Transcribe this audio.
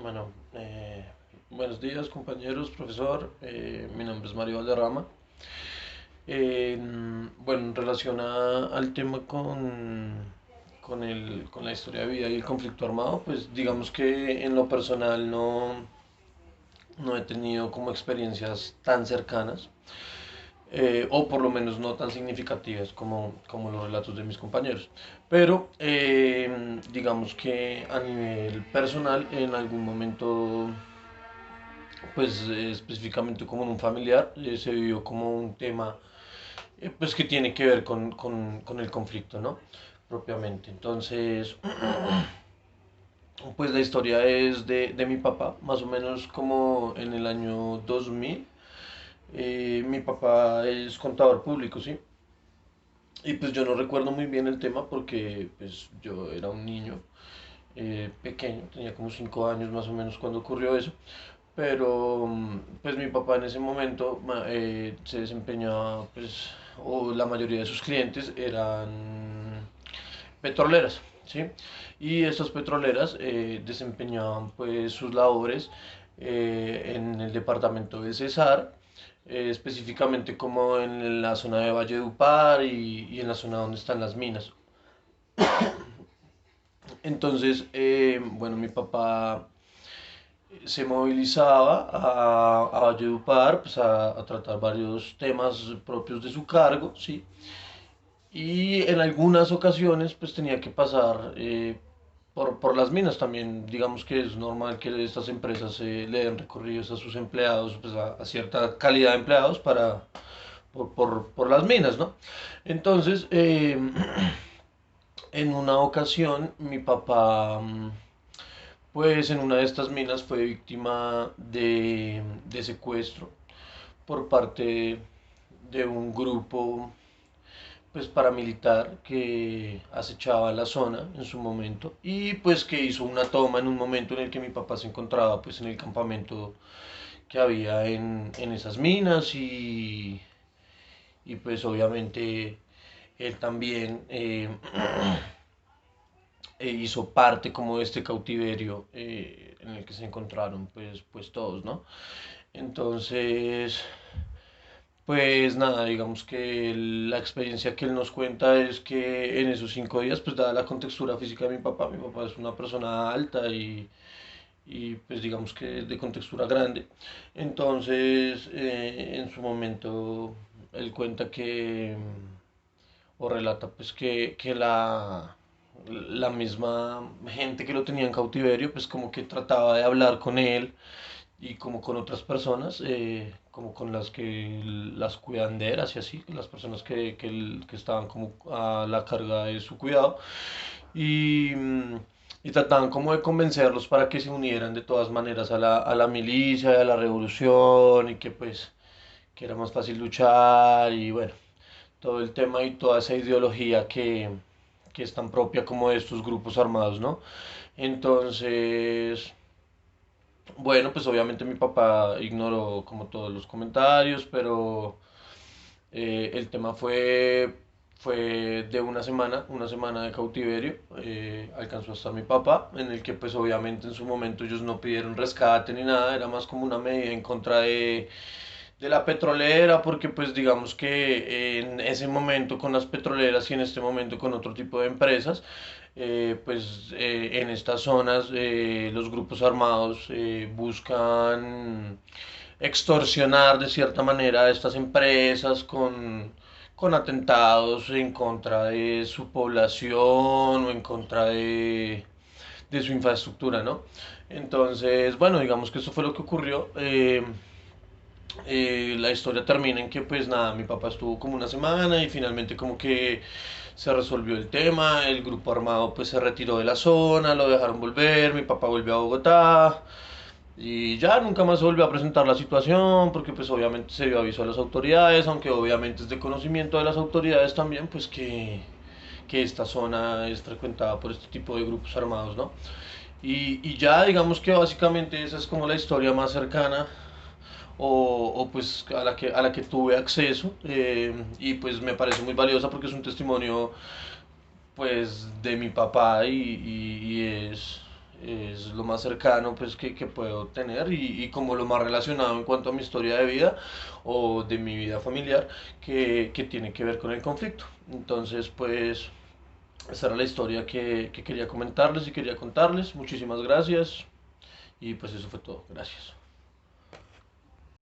Bueno, buenos días compañeros, profesor. Mi nombre es Mario Valderrama. Bueno, en relación al tema con la historia de vida y el conflicto armado, pues digamos que en lo personal no he tenido como experiencias tan cercanas, o por lo menos no tan significativas como los relatos de mis compañeros. Pero digamos que a nivel personal, en algún momento, pues específicamente como en un familiar, se vivió como un tema pues que tiene que ver con el conflicto, ¿no? Propiamente. Entonces, pues la historia es de mi papá, más o menos como en el año 2000. Mi papá es contador público, ¿sí? Y pues yo no recuerdo muy bien el tema porque pues yo era un niño pequeño, tenía como 5 años más o menos cuando ocurrió eso. Pero pues mi papá en ese momento se desempeñaba, pues, o la mayoría de sus clientes eran petroleras, ¿sí? Y estas petroleras desempeñaban pues sus labores en el departamento del Cesar, específicamente como en la zona de Valledupar y en la zona donde están las minas. Entonces, bueno, mi papá se movilizaba a Valledupar, pues a tratar varios temas propios de su cargo, ¿sí? Y en algunas ocasiones pues tenía que pasar por las minas también. Digamos que es normal que estas empresas le den recorridos a sus empleados, pues a cierta calidad de empleados por las minas, ¿no? Entonces, en una ocasión mi papá, pues en una de estas minas fue víctima de secuestro por parte de un grupo pues paramilitar que acechaba la zona en su momento y pues que hizo una toma en un momento en el que mi papá se encontraba pues en el campamento que había en esas minas y pues obviamente él también hizo parte como de este cautiverio en el que se encontraron pues todos, ¿no? Entonces, pues nada, digamos que la experiencia que él nos cuenta es que en esos 5 días, pues dada la contextura física de mi papá es una persona alta y pues digamos que de contextura grande. Entonces, en su momento, él cuenta o relata pues que la misma gente que lo tenía en cautiverio, pues como que trataba de hablar con él y como con otras personas, como con las que las cuidanderas y así, las personas que estaban como a la carga de su cuidado, y, y trataban como de convencerlos para que se unieran de todas maneras a la milicia, a la revolución, y que pues que era más fácil luchar, y bueno, todo el tema y toda esa ideología que es tan propia como de estos grupos armados, ¿no? Entonces, bueno, pues obviamente mi papá ignoró como todos los comentarios, pero el tema fue de una semana de cautiverio. Alcanzó a estar mi papá, en el que pues obviamente en su momento ellos no pidieron rescate ni nada, era más como una medida en contra de la petrolera, porque pues digamos que en ese momento con las petroleras y en este momento con otro tipo de empresas, pues en estas zonas los grupos armados buscan extorsionar de cierta manera a estas empresas con atentados en contra de su población o en contra de su infraestructura, ¿no? Entonces, bueno, digamos que eso fue lo que ocurrió. La historia termina en que pues nada, mi papá estuvo como una semana y finalmente como que se resolvió el tema, el grupo armado pues se retiró de la zona, lo dejaron volver, mi papá volvió a Bogotá y ya nunca más se volvió a presentar la situación porque pues obviamente se dio aviso a las autoridades, aunque obviamente es de conocimiento de las autoridades también pues que esta zona es frecuentada por este tipo de grupos armados, ¿no? Y ya digamos que básicamente esa es como la historia más cercana o pues a la que tuve acceso, y pues me parece muy valiosa porque es un testimonio pues de mi papá y es es lo más cercano pues que puedo tener y como lo más relacionado en cuanto a mi historia de vida o de mi vida familiar que tiene que ver con el conflicto. Entonces pues esa era la historia que quería comentarles y quería contarles. Muchísimas gracias y pues eso fue todo. Gracias.